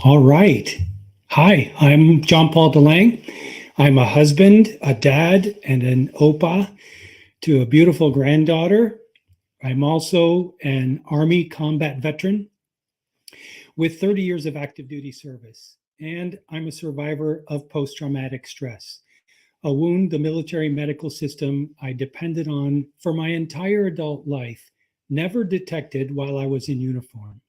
All right. Hi, I'm John Paul DeLang. I'm a husband, a dad, and an opa to a beautiful granddaughter. I'm also an Army combat veteran with 30 years of active duty service, and I'm a survivor of post-traumatic stress, a wound the military medical system I depended on for my entire adult life never detected while I was in uniform.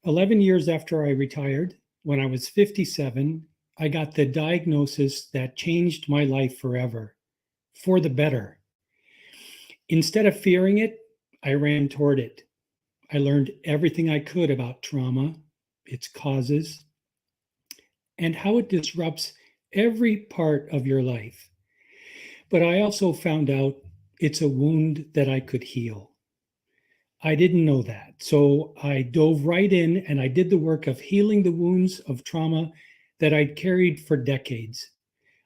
11 years after I retired, when I was 57, I got the diagnosis that changed my life forever, for the better. Instead of fearing it, I ran toward it. I learned everything I could about trauma, its causes, and how it disrupts every part of your life. But I also found out it's a wound that I could heal. I didn't know that. So I dove right in and I did the work of healing the wounds of trauma that I'd carried for decades.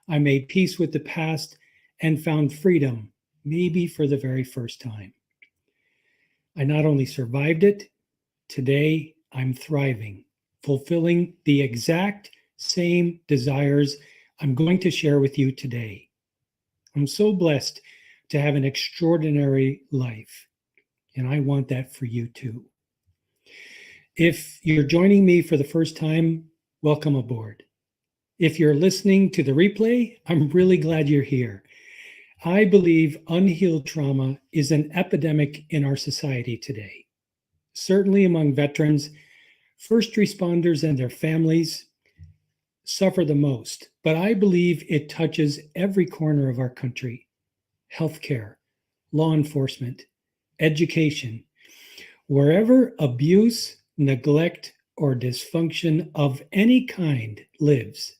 I made peace with the past and found freedom, maybe for the very first time. I not only survived it, today I'm thriving, fulfilling the exact same desires I'm going to share with you today. I'm so blessed to have an extraordinary life, and I want that for you too. If you're joining me for the first time, welcome aboard. If you're listening to the replay, I'm really glad you're here. I believe unhealed trauma is an epidemic in our society today. Certainly among veterans, first responders and their families suffer the most, but I believe it touches every corner of our country. Healthcare, law enforcement, education, wherever abuse, neglect, or dysfunction of any kind lives,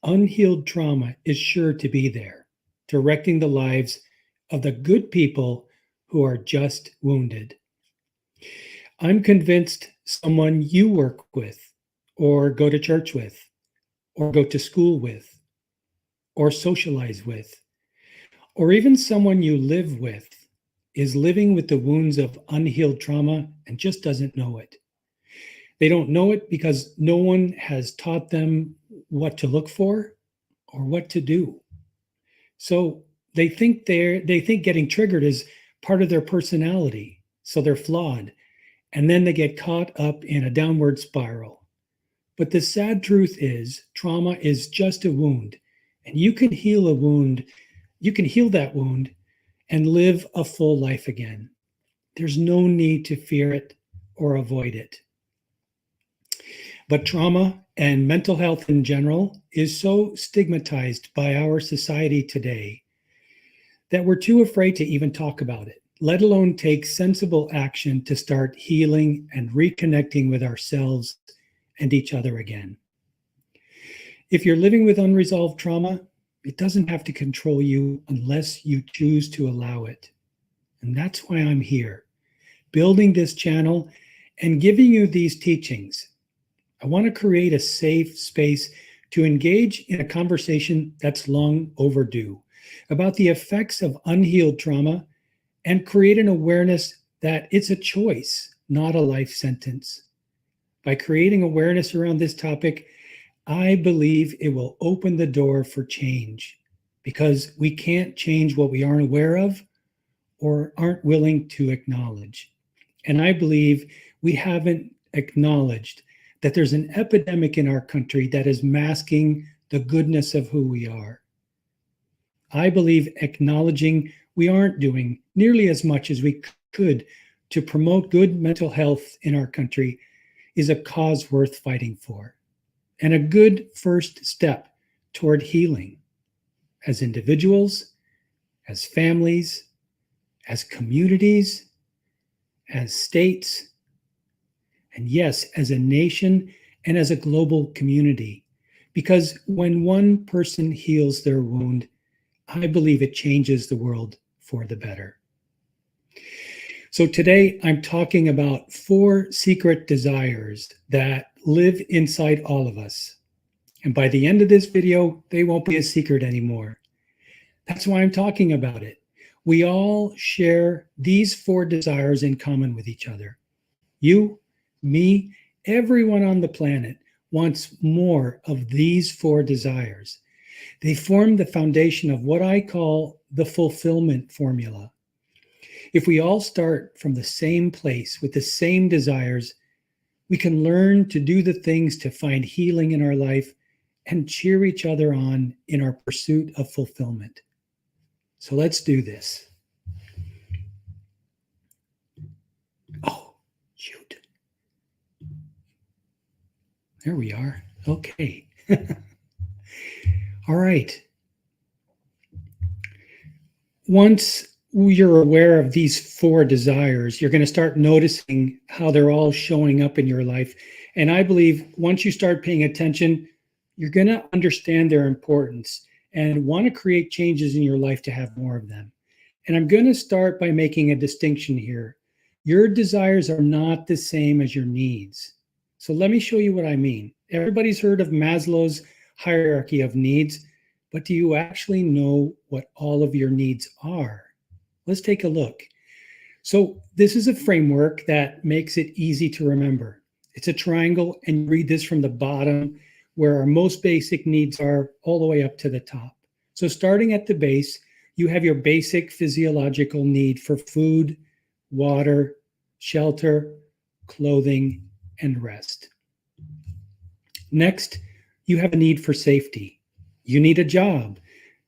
unhealed trauma is sure to be there, directing the lives of the good people who are just wounded. I'm convinced someone you work with, or go to church with, or go to school with, or socialize with, or even someone you live with is living with the wounds of unhealed trauma and just doesn't know it. They don't know it because no one has taught them what to look for or what to do. So they think getting triggered is part of their personality. So they're flawed. And then they get caught up in a downward spiral. But the sad truth is trauma is just a wound. And you can heal a wound, you can heal that wound and live a full life again. There's no need to fear it or avoid it. But trauma and mental health in general is so stigmatized by our society today that we're too afraid to even talk about it, let alone take sensible action to start healing and reconnecting with ourselves and each other again. If you're living with unresolved trauma, it doesn't have to control you unless you choose to allow it. And that's why I'm here, building this channel and giving you these teachings. I want to create a safe space to engage in a conversation that's long overdue about the effects of unhealed trauma and create an awareness that it's a choice, not a life sentence. By creating awareness around this topic, I believe it will open the door for change because we can't change what we aren't aware of or aren't willing to acknowledge. And I believe we haven't acknowledged that there's an epidemic in our country that is masking the goodness of who we are. I believe acknowledging we aren't doing nearly as much as we could to promote good mental health in our country is a cause worth fighting for, and a good first step toward healing as individuals, as families, as communities, as states, and yes, as a nation and as a global community. Because when one person heals their wound, I believe it changes the world for the better. So today I'm talking about 4 secret desires that live inside all of us. And by the end of this video, they won't be a secret anymore. That's why I'm talking about it. We all share these 4 desires in common with each other. You, me, Everyone on the planet wants more of these four desires. They form the foundation of what I call the fulfillment formula. If we all start from the same place with the same desires, we can learn to do the things to find healing in our life and cheer each other on in our pursuit of fulfillment. So let's do this. Oh, shoot. There we are. Okay. All right. Once you're aware of these four desires, you're going to start noticing how they're all showing up in your life. And I believe once you start paying attention, you're going to understand their importance and want to create changes in your life to have more of them. And I'm going to start by making a distinction here. Your desires are not the same as your needs. So let me show you what I mean. Everybody's heard of Maslow's hierarchy of needs, but do you actually know what all of your needs are? Let's take a look. So this is a framework that makes it easy to remember. It's a triangle, and you read this from the bottom where our most basic needs are all the way up to the top. So starting at the base, you have your basic physiological need for food, water, shelter, clothing, and rest. Next, you have a need for safety. You need a job.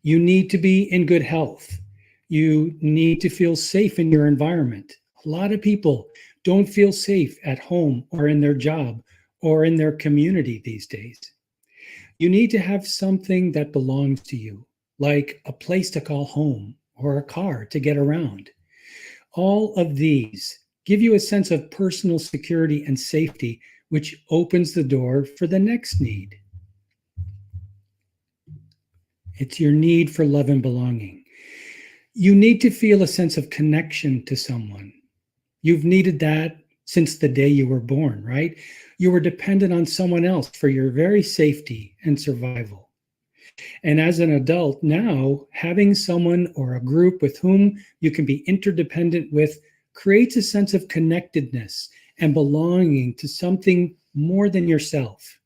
You need to be in good health. You need to feel safe in your environment. A lot of people don't feel safe at home or in their job or in their community these days. You need to have something that belongs to you, like a place to call home or a car to get around. All of these give you a sense of personal security and safety, which opens the door for the next need. It's your need for love and belonging. You need to feel a sense of connection to someone. You've needed that since the day you were born, right? You were dependent on someone else for your very safety and survival. And as an adult now, having someone or a group with whom you can be interdependent with creates a sense of connectedness and belonging to something more than yourself.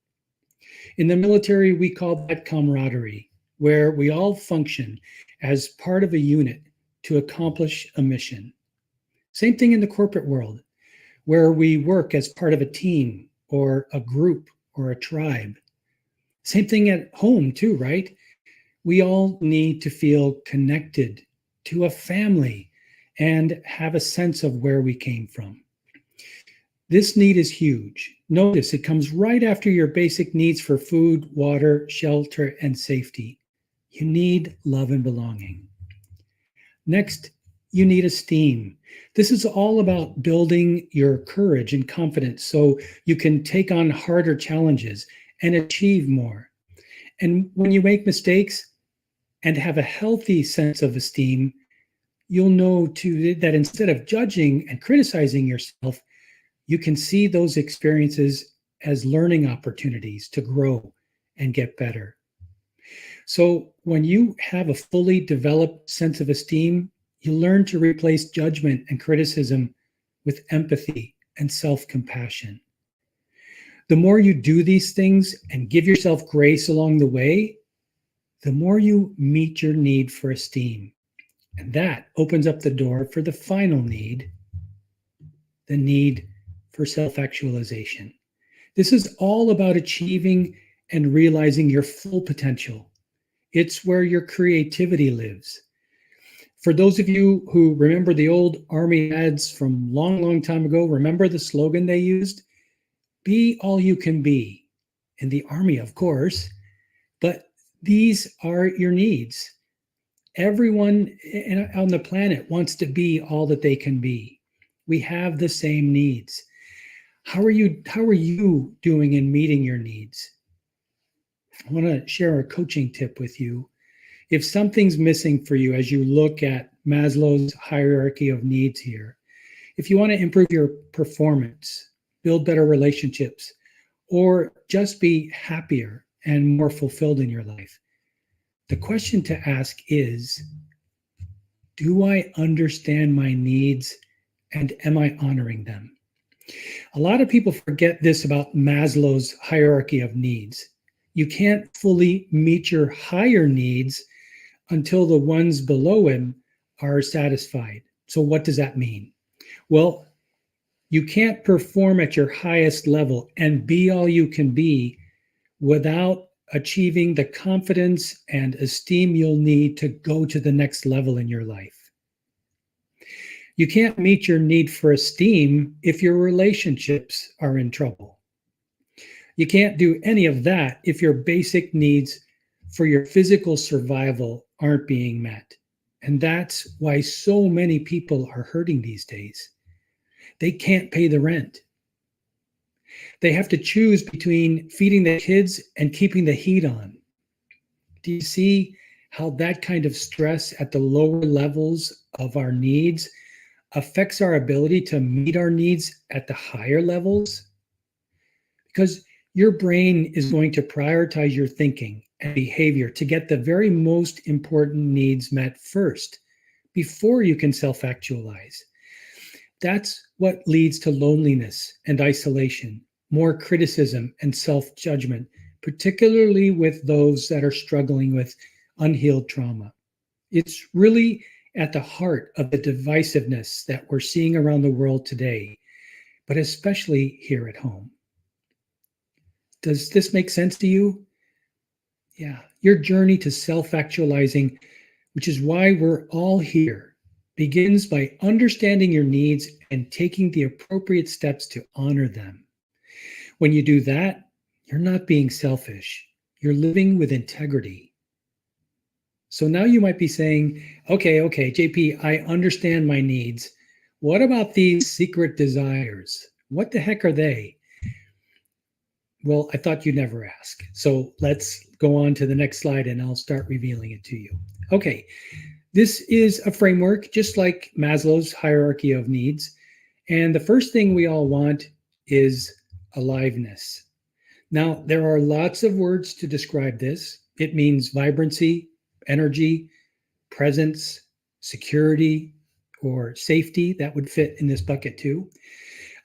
In the military, we call that camaraderie, where we all function as part of a unit to accomplish a mission. Same thing in the corporate world, where we work as part of a team or a group or a tribe. Same thing at home too, right? We all need to feel connected to a family and have a sense of where we came from. This need is huge. Notice it comes right after your basic needs for food, water, shelter, and safety. You need love and belonging. Next, you need esteem. This is all about building your courage and confidence so you can take on harder challenges and achieve more. And when you make mistakes and have a healthy sense of esteem, you'll know too that instead of judging and criticizing yourself, you can see those experiences as learning opportunities to grow and get better. So when you have a fully developed sense of esteem, you learn to replace judgment and criticism with empathy and self-compassion. The more you do these things and give yourself grace along the way, the more you meet your need for esteem. And that opens up the door for the final need, the need for self-actualization. This is all about achieving and realizing your full potential. It's where your creativity lives. For those of you who remember the old Army ads from long, long time ago, remember the slogan they used? Be all you can be. In the Army, of course, but these are your needs. Everyone on the planet wants to be all that they can be. We have the same needs. How are you doing in meeting your needs? I want to share a coaching tip with you. If something's missing for you as you look at Maslow's hierarchy of needs here, if you want to improve your performance, build better relationships, or just be happier and more fulfilled in your life, the question to ask is, do I understand my needs and am I honoring them? A lot of people forget this about Maslow's hierarchy of needs. You can't fully meet your higher needs until the ones below him are satisfied. So, what does that mean? Well, you can't perform at your highest level and be all you can be without achieving the confidence and esteem you'll need to go to the next level in your life. You can't meet your need for esteem if your relationships are in trouble. You can't do any of that if your basic needs for your physical survival aren't being met. And that's why so many people are hurting these days. They can't pay the rent. They have to choose between feeding the kids and keeping the heat on. Do you see how that kind of stress at the lower levels of our needs affects our ability to meet our needs at the higher levels? Because your brain is going to prioritize your thinking and behavior to get the very most important needs met first before you can self actualize. That's what leads to loneliness and isolation, more criticism and self judgment, particularly with those that are struggling with unhealed trauma. It's really at the heart of the divisiveness that we're seeing around the world today, but especially here at home. Does this make sense to you? Yeah. Your journey to self actualizing, which is why we're all here, begins by understanding your needs and taking the appropriate steps to honor them. When you do that, you're not being selfish. You're living with integrity. So now you might be saying, okay, JP, I understand my needs. What about these secret desires? What the heck are they? Well, I thought you'd never ask. So let's go on to the next slide and I'll start revealing it to you. Okay, this is a framework just like Maslow's hierarchy of needs. And the first thing we all want is aliveness. Now, there are lots of words to describe this. It means vibrancy, energy, presence, security, or safety. That would fit in this bucket too.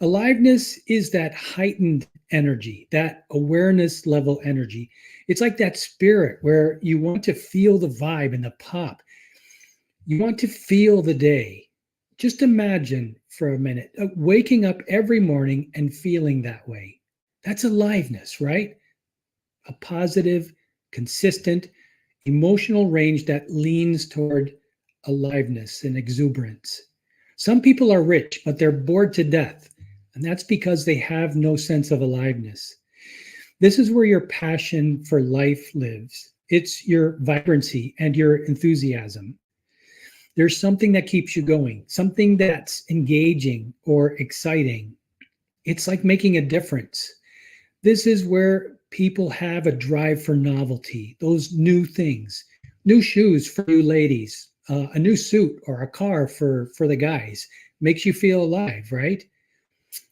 Aliveness is that heightened energy, that awareness level energy. It's like that spirit where you want to feel the vibe and the pop. You want to feel the day. Just imagine for a minute waking up every morning and feeling that way. That's aliveness, right? A positive, consistent, emotional range that leans toward aliveness and exuberance. Some people are rich, but they're bored to death. And that's because they have no sense of aliveness. This is where your passion for life lives. It's your vibrancy and your enthusiasm. There's something that keeps you going, something that's engaging or exciting. It's like making a difference. This is where people have a drive for novelty, those new things, new shoes for new ladies, a new suit or a car for the guys. Makes you feel alive, right?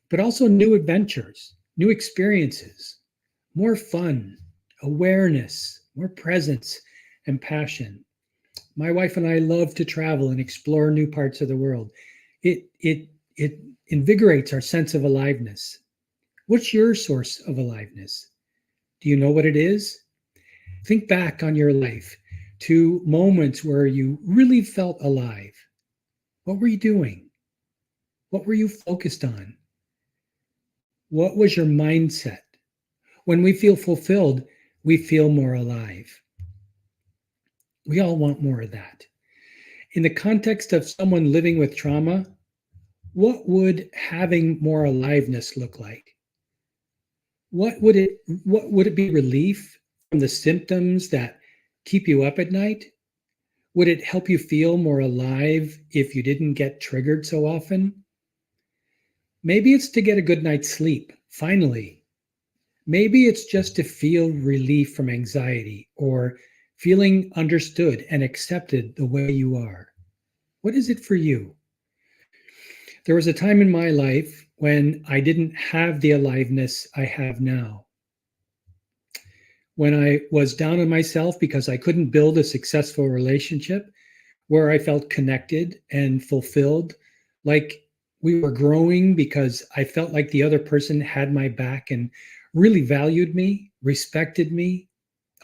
But also new adventures, new experiences, more fun, awareness, more presence, and passion. My wife and I love to travel and explore new parts of the world. It invigorates our sense of aliveness. What's your source of aliveness? Do you know what it is? Think back on your life to moments where you really felt alive. What were you doing? What were you focused on? What was your mindset? When we feel fulfilled, we feel more alive. We all want more of that. In the context of someone living with trauma, what would having more aliveness look like? What would it be relief from the symptoms that keep you up at night? Would it help you feel more alive if you didn't get triggered so often? Maybe it's to get a good night's sleep, finally. Maybe it's just to feel relief from anxiety or feeling understood and accepted the way you are. What is it for you? There was a time in my life when I didn't have the aliveness I have now. When I was down on myself because I couldn't build a successful relationship where I felt connected and fulfilled, like We were growing because I felt like the other person had my back and really valued me, respected me,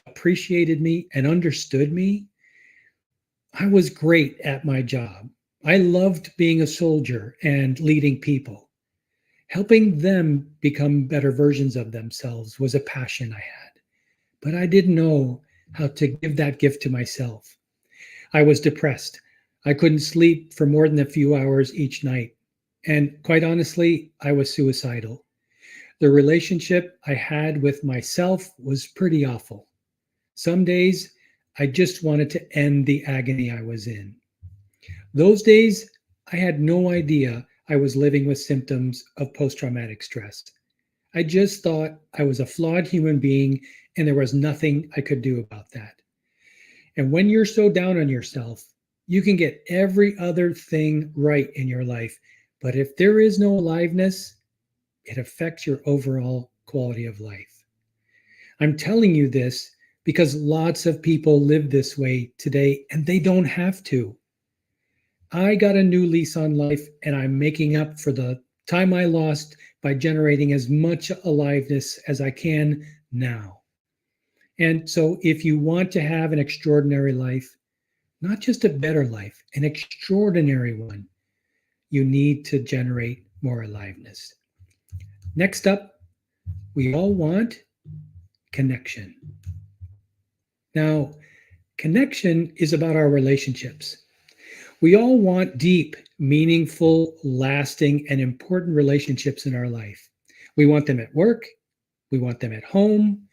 appreciated me, and understood me. I was great at my job. I loved being a soldier and leading people. Helping them become better versions of themselves was a passion I had, but I didn't know how to give that gift to myself. I was depressed. I couldn't sleep for more than a few hours each night. And quite honestly, I was suicidal. The relationship I had with myself was pretty awful. Some days, I just wanted to end the agony I was in. Those days, I had no idea I was living with symptoms of post traumatic stress. I just thought I was a flawed human being and there was nothing I could do about that. And when you're so down on yourself, you can get every other thing right in your life. But if there is no aliveness, it affects your overall quality of life. I'm telling you this because lots of people live this way today and they don't have to. I got a new lease on life and I'm making up for the time I lost by generating as much aliveness as I can now. And so, if you want to have an extraordinary life, not just a better life, an extraordinary one, you need to generate more aliveness. Next up, we all want connection. Now, connection is about our relationships. We all want deep, meaningful, lasting, and important relationships in our life. We want them at work, we want them at home,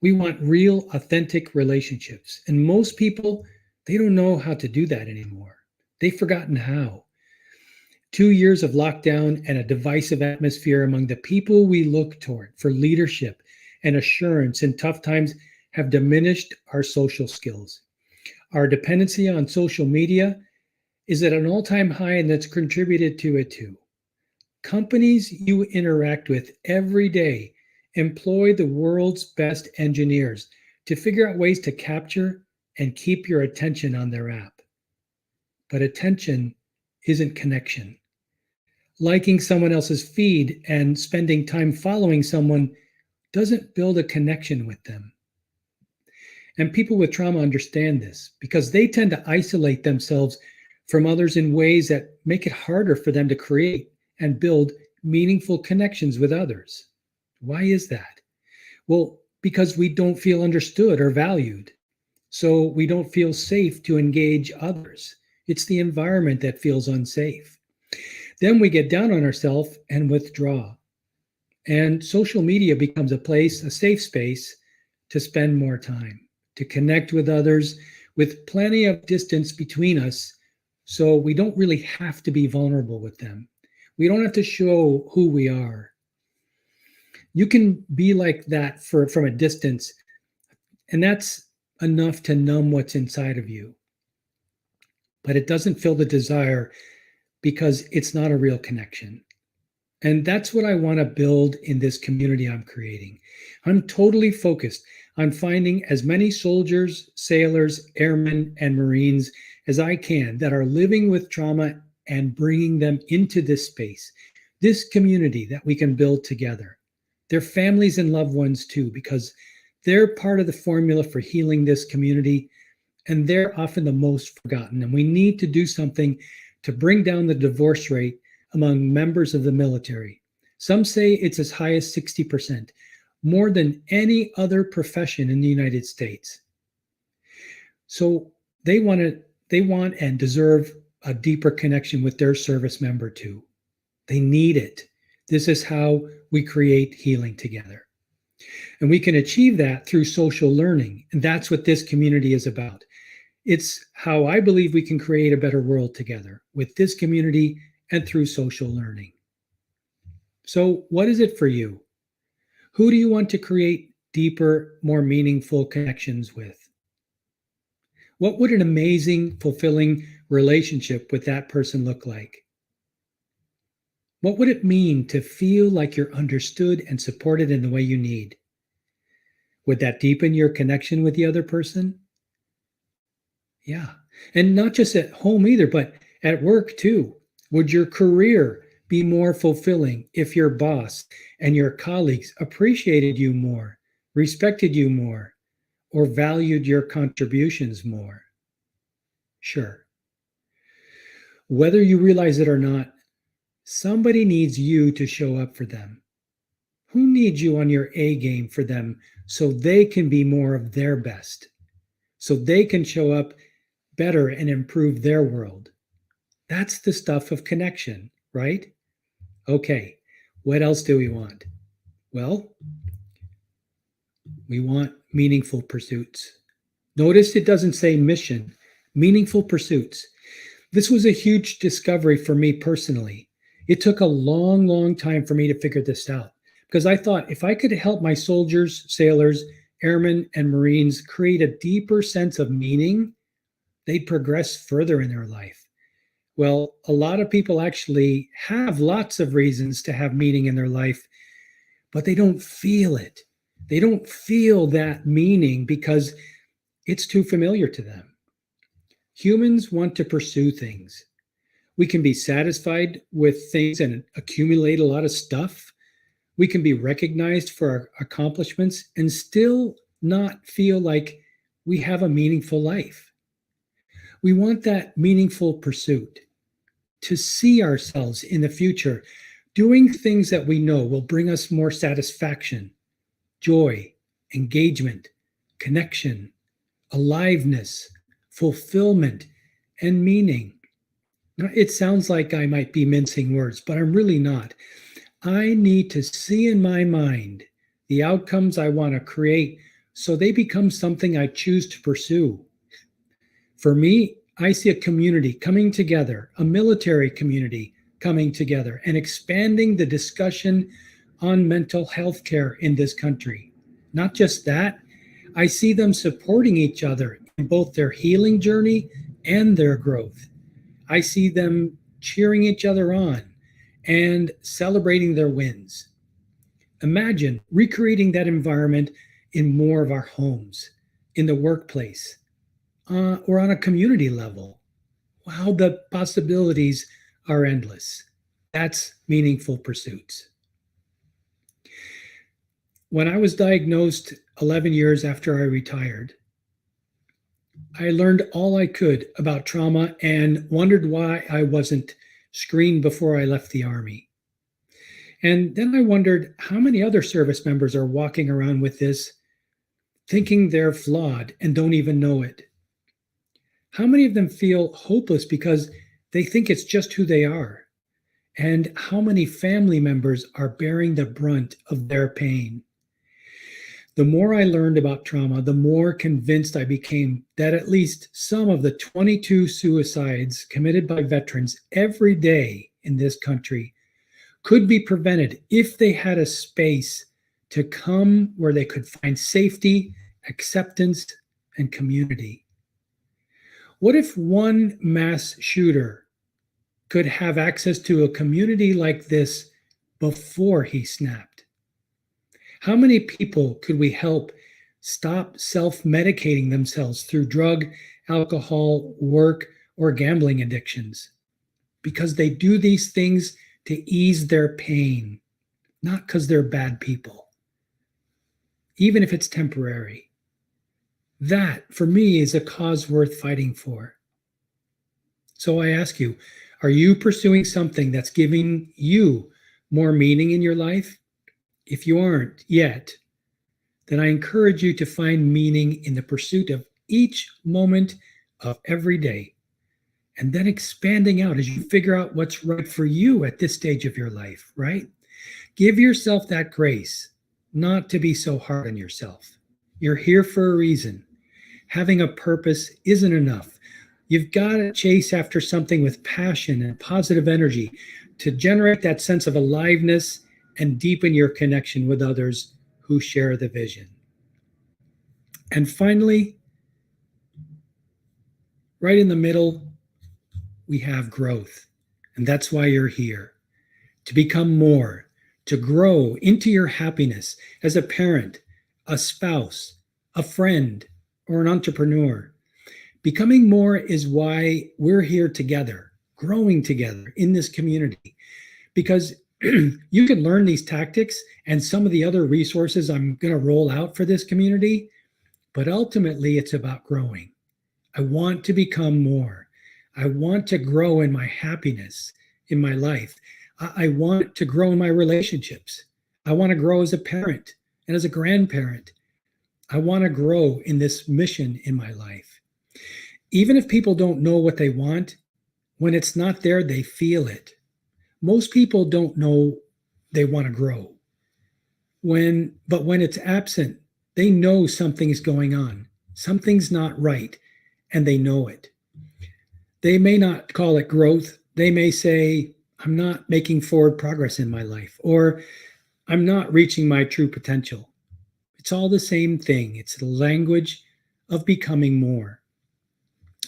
we want real, authentic relationships. And most people, they don't know how to do that anymore. They've forgotten how. 2 years of lockdown and a divisive atmosphere among the people we look toward for leadership and assurance in tough times have diminished our social skills. Our dependency on social media is at an all time high, and that's contributed to it too. Companies you interact with every day employ the world's best engineers to figure out ways to capture and keep your attention on their app. But attention isn't connection. Liking someone else's feed and spending time following someone doesn't build a connection with them. And people with trauma understand this because they tend to isolate themselves from others in ways that make it harder for them to create and build meaningful connections with others. Why is that? Well, because we don't feel understood or valued. So we don't feel safe to engage others. It's the environment that feels unsafe. Then we get down on ourselves and withdraw. And social media becomes a place, a safe space to spend more time, to connect with others with plenty of distance between us so we don't really have to be vulnerable with them. We don't have to show who we are. You can be like that from a distance, and that's enough to numb what's inside of you. But it doesn't fill the desire because it's not a real connection. And that's what I want to build in this community I'm creating. I'm totally focused on finding as many soldiers, sailors, airmen, and Marines as I can that are living with trauma and bringing them into this space, this community that we can build together. Their families and loved ones too, because they're part of the formula for healing this community, and they're often the most forgotten. And we need to do something to bring down the divorce rate among members of the military. Some say it's as high as 60%, more than any other profession in the United States. So they want and deserve a deeper connection with their service member too. They need it. This is how we create healing together. And we can achieve that through social learning. And that's what this community is about. It's how I believe we can create a better world together with this community and through social learning. So, what is it for you? Who do you want to create deeper, more meaningful connections with? What would an amazing, fulfilling relationship with that person look like? What would it mean to feel like you're understood and supported in the way you need? Would that deepen your connection with the other person? Yeah. And not just at home either, but at work too. Would your career be more fulfilling if your boss and your colleagues appreciated you more, respected you more, or valued your contributions more? Sure. Whether you realize it or not, somebody needs you to show up for them. Who needs you on your A game for them so they can be more of their best, so they can show up better and improve their world? That's the stuff of connection, right? Okay, what else do we want? Well, we want meaningful pursuits. Notice it doesn't say mission, meaningful pursuits. This was a huge discovery for me personally. It took a long, long time for me to figure this out because I thought if I could help my soldiers, sailors, airmen, and Marines create a deeper sense of meaning, they'd progress further in their life. Well, a lot of people actually have lots of reasons to have meaning in their life, but they don't feel it. They don't feel that meaning because it's too familiar to them. Humans want to pursue things. We can be satisfied with things and accumulate a lot of stuff. We can be recognized for our accomplishments and still not feel like we have a meaningful life. We want that meaningful pursuit, to see ourselves in the future doing things that we know will bring us more satisfaction, joy, engagement, connection, aliveness, fulfillment, and meaning. Now, it sounds like I might be mincing words, but I'm really not. I need to see in my mind the outcomes I want to create so they become something I choose to pursue. For me, I see a community coming together, a military community coming together and expanding the discussion on mental health care in this country. Not just that, I see them supporting each other in both their healing journey and their growth. I see them cheering each other on and celebrating their wins. Imagine recreating that environment in more of our homes, in the workplace, or on a community level. Wow, the possibilities are endless. That's meaningful pursuits. When I was diagnosed 11 years after I retired, I learned all I could about trauma and wondered why I wasn't screened before I left the Army. And then I wondered how many other service members are walking around with this, thinking they're flawed and don't even know it. How many of them feel hopeless because they think it's just who they are? And how many family members are bearing the brunt of their pain? The more I learned about trauma, the more convinced I became that at least some of the 22 suicides committed by veterans every day in this country could be prevented if they had a space to come where they could find safety, acceptance, and community. What if one mass shooter could have access to a community like this before he snapped? How many people could we help stop self-medicating themselves through drug, alcohol, work, or gambling addictions? Because they do these things to ease their pain, not because they're bad people, even if it's temporary. That, for me, is a cause worth fighting for. So I ask you, are you pursuing something that's giving you more meaning in your life? If you aren't yet, then I encourage you to find meaning in the pursuit of each moment of every day, and then expanding out as you figure out what's right for you at this stage of your life, right? Give yourself that grace, not to be so hard on yourself. You're here for a reason. Having a purpose isn't enough. You've got to chase after something with passion and positive energy to generate that sense of aliveness and deepen your connection with others who share the vision. And finally, right in the middle, we have growth. And that's why you're here, to become more, to grow into your happiness as a parent, a spouse, a friend, or an entrepreneur. Becoming more is why we're here together, growing together in this community, because you can learn these tactics and some of the other resources I'm going to roll out for this community, but ultimately it's about growing. I want to become more. I want to grow in my happiness in my life. I want to grow in my relationships. I want to grow as a parent and as a grandparent. I want to grow in this mission in my life. Even if people don't know what they want, when it's not there, they feel it. Most people don't know they want to grow. But when it's absent, they know something's going on. Something's not right, and they know it. They may not call it growth. They may say, I'm not making forward progress in my life, or I'm not reaching my true potential. It's all the same thing. It's the language of becoming more.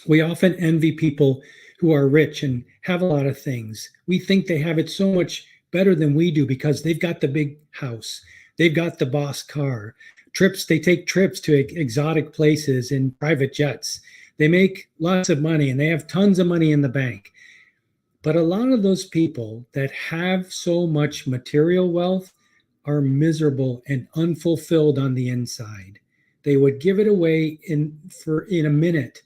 We often envy people who are rich and have a lot of things. We think they have it so much better than we do because they've got the big house. They've got the boss car. They take trips to exotic places in private jets. They make lots of money and they have tons of money in the bank. But a lot of those people that have so much material wealth are miserable and unfulfilled on the inside. They would give it away in a minute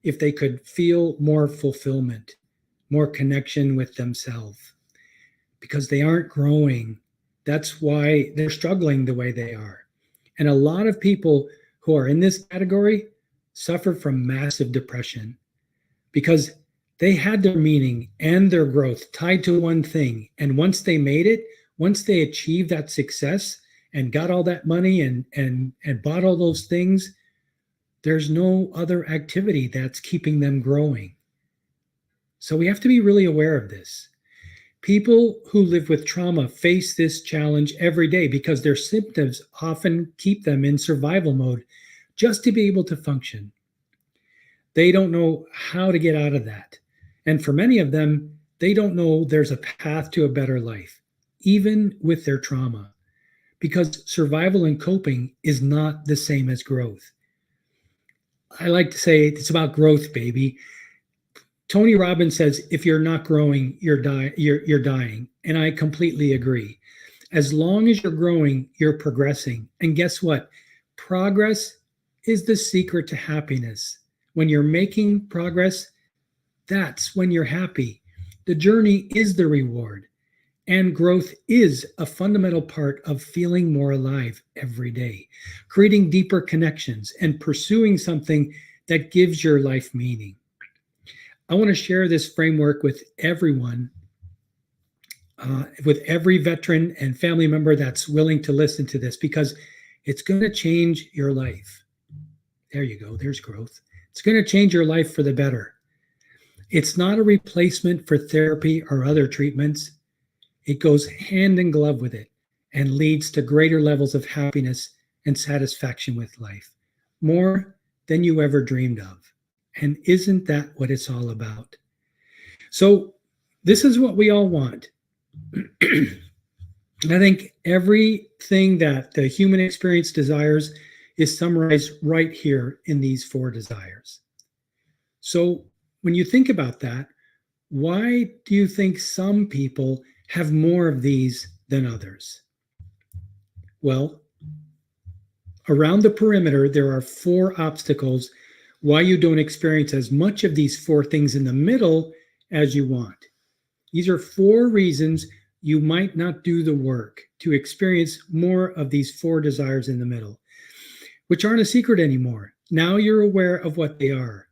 if they could feel more fulfillment, more connection with themselves, because they aren't growing. That's why they're struggling the way they are. And a lot of people who are in this category suffer from massive depression because they had their meaning and their growth tied to one thing. And once they made it, once they achieved that success and got all that money and bought all those things, there's no other activity that's keeping them growing. So we have to be really aware of this. People who live with trauma face this challenge every day because their symptoms often keep them in survival mode just to be able to function. They don't know how to get out of that. And for many of them, they don't know there's a path to a better life, even with their trauma, because survival and coping is not the same as growth. I like to say it's about growth, baby. Tony Robbins says, if you're not growing, you're dying. And I completely agree. As long as you're growing, you're progressing. And guess what? Progress is the secret to happiness. When you're making progress, that's when you're happy. The journey is the reward. And growth is a fundamental part of feeling more alive every day, creating deeper connections and pursuing something that gives your life meaning. I want to share this framework with everyone, with every veteran and family member that's willing to listen to this, because it's going to change your life. There you go. There's growth. It's going to change your life for the better. It's not a replacement for therapy or other treatments. It goes hand in glove with it and leads to greater levels of happiness and satisfaction with life, more than you ever dreamed of. And isn't that what it's all about? So this is what we all want. I think everything that the human experience desires is summarized right here in these 4 desires. So when you think about that, why do you think some people have more of these than others? Well, around the perimeter, there are 4 obstacles why you don't experience as much of these 4 things in the middle as you want. These are 4 reasons you might not do the work to experience more of these 4 desires in the middle, which aren't a secret anymore. Now you're aware of what they are.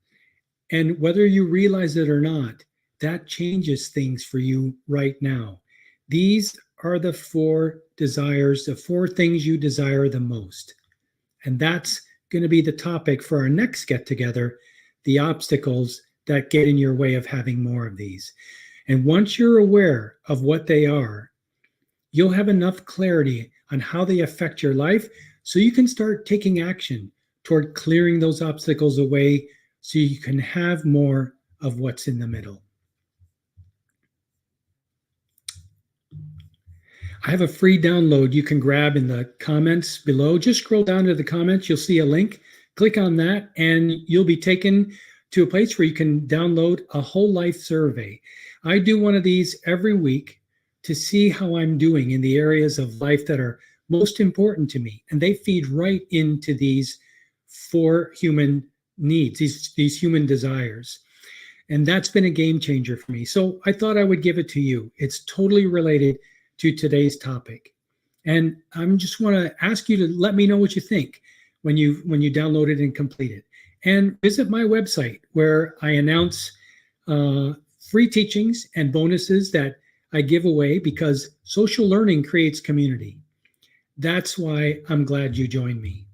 And whether you realize it or not, that changes things for you right now. These are the 4 desires, the 4 things you desire the most. And that's going to be the topic for our next get-together, the obstacles that get in your way of having more of these. And once you're aware of what they are, you'll have enough clarity on how they affect your life so you can start taking action toward clearing those obstacles away so you can have more of what's in the middle. I have a free download you can grab in the comments below. Just scroll down to the comments. You'll see a link. Click on that, and you'll be taken to a place where you can download a whole life survey. I do one of these every week to see how I'm doing in the areas of life that are most important to me. And they feed right into these four human needs, these human desires. And that's been a game changer for me. So I thought I would give it to you. It's totally related to today's topic. And I just want to ask you to let me know what you think when you download it and complete it. And visit my website where I announce free teachings and bonuses that I give away because social learning creates community. That's why I'm glad you joined me.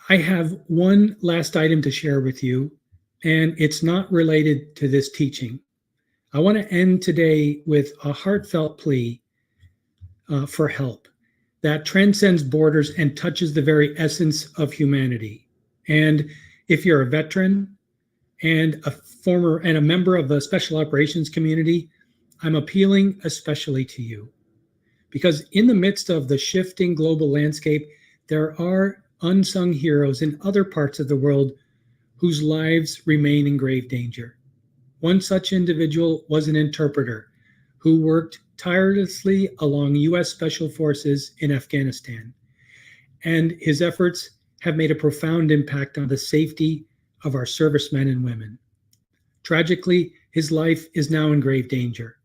I have one last item to share with you, and it's not related to this teaching. I want to end today with a heartfelt plea for help that transcends borders and touches the very essence of humanity. And if you're a veteran and a member of the special operations community, I'm appealing especially to you. Because in the midst of the shifting global landscape, there are unsung heroes in other parts of the world whose lives remain in grave danger. One such individual was an interpreter who worked tirelessly along U.S. Special Forces in Afghanistan. And his efforts have made a profound impact on the safety of our servicemen and women. Tragically, his life is now in grave danger.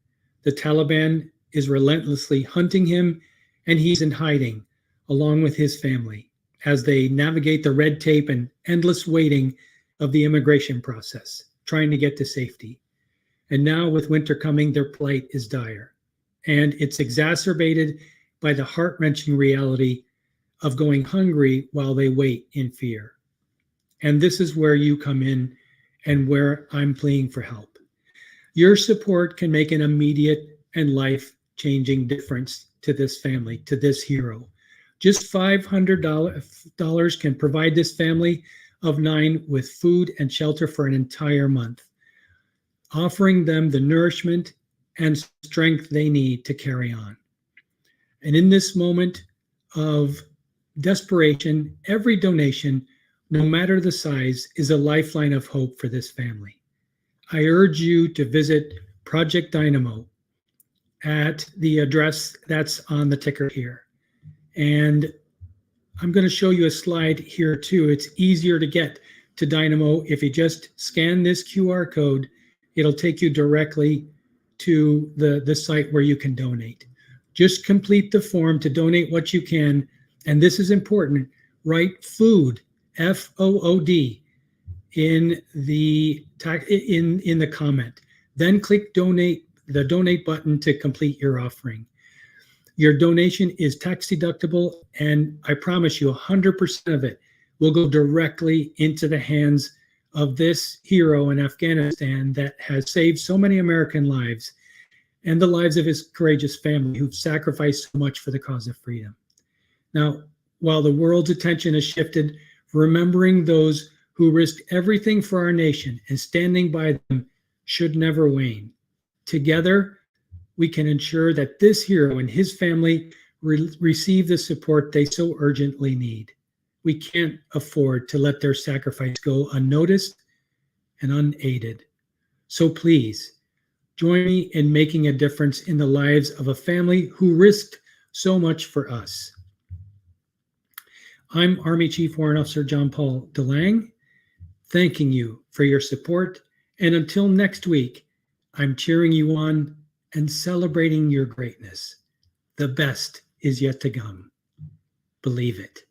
The Taliban is relentlessly hunting him, and he's in hiding along with his family as they navigate the red tape and endless waiting of the immigration process, trying to get to safety. And now with winter coming, their plight is dire. And it's exacerbated by the heart-wrenching reality of going hungry while they wait in fear. And this is where you come in and where I'm pleading for help. Your support can make an immediate and life-changing difference to this family, to this hero. Just $500 can provide this family of 9 with food and shelter for an entire month, offering them the nourishment and strength they need to carry on. And in this moment of desperation, every donation, no matter the size, is a lifeline of hope for this family. I urge you to visit Project Dynamo at the address that's on the ticker here. And I'm going to show you a slide here too. It's easier to get to Dynamo. If you just scan this QR code, it'll take you directly to the site where you can donate. Just complete the form to donate what you can. And this is important. Write food, F-O-O-D, in the comment. Then click the donate button to complete your offering. Your donation is tax deductible, and I promise you 100% of it will go directly into the hands of this hero in Afghanistan that has saved so many American lives and the lives of his courageous family who've sacrificed so much for the cause of freedom. Now, while the world's attention has shifted, remembering those who risked everything for our nation and standing by them should never wane. Together, we can ensure that this hero and his family receive the support they so urgently need. We can't afford to let their sacrifice go unnoticed and unaided. So please, join me in making a difference in the lives of a family who risked so much for us. I'm Army Chief Warrant Officer John Paul DeLange, thanking you for your support. And until next week, I'm cheering you on and celebrating your greatness. The best is yet to come. Believe it.